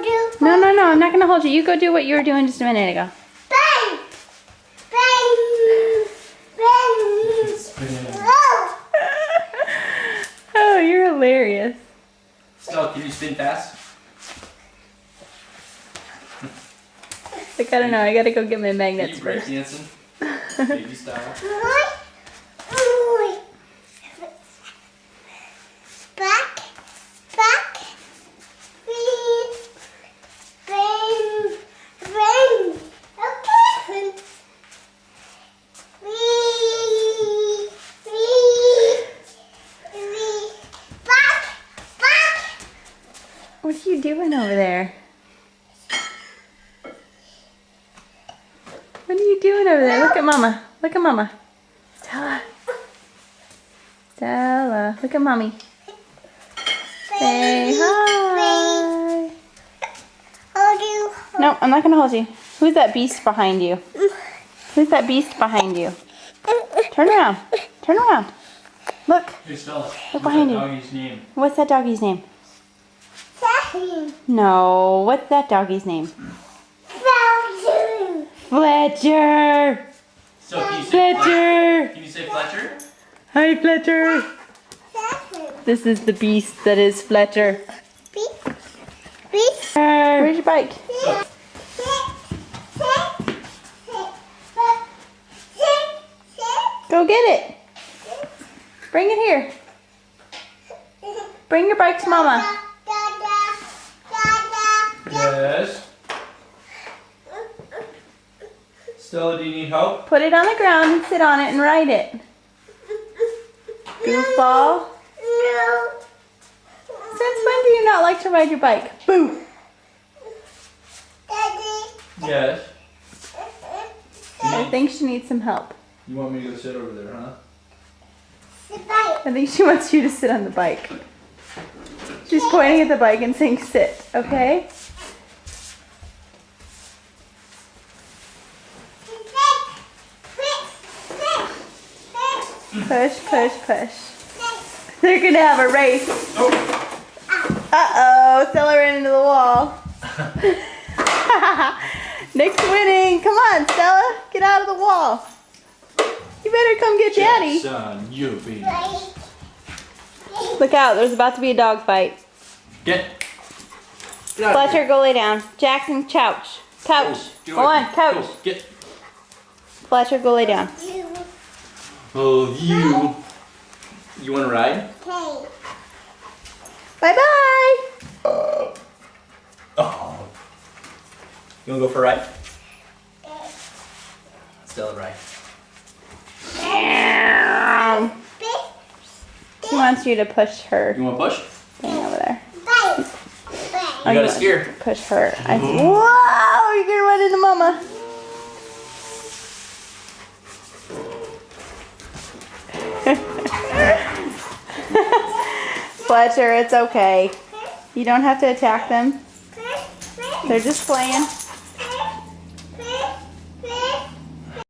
hold you. No, no, no. I'm not going to hold you. You go do what you were doing just a minute ago. Bang! Bang! Bang! Oh! Oh, you're hilarious. Stella, can you spin fast? Like, I don't know. I got to go get my Can magnets you first. breakdancing? Baby style. Back, back, bang, bang, okay. Back, back. What are you doing over there? What are you doing over there? Look at Mama. Look at Mama. Stella. Stella. Look at Mommy. Say hi. Hold you. No, I'm not going to hold you. Who's that beast behind you? Who's that beast behind you? Turn around. Turn around. Look. Hey Stella, Look behind you. doggy's name? What's that doggy's name? Second. No. What's that doggy's name? Frozen. Fletcher. So can you say Fletcher. Can you say Fletcher? Hi, Fletcher. Second. This is the beast that is Fletcher. Beep. Beep. Where's your bike? Go get it. Bring it here. Bring your bike to Mama. Yes. Stella, do you need help? Put it on the ground and sit on it and ride it. Goofball. No. Since when do you not like to ride your bike? Boo. Daddy. Yes. I think she needs some help. You want me to go sit over there, huh? Goodbye. I think she wants you to sit on the bike. She's pointing at the bike and saying sit, okay? Push, push, push. They're gonna have a race. Oh. Uh-oh, Stella ran into the wall. Nick's winning. Come on, Stella. Get out of the wall. You better come get Daddy. Son, you be. Look out, there's about to be a dog fight. Get out of Fletcher, here. go lay down. Jackson, couch. Couch. Go, Go on, couch. Go, get. Fletcher, go lay down. Oh, you. You want to ride? Okay. Bye-bye. Oh. You want to go for a ride? Stella, ride. She wants you to push her You want to push? thing over there. Bye. Bye. You gotta want steer. to push her. Whoa, you're gonna run into Mama. Fletcher, it's okay. You don't have to attack them. They're just playing.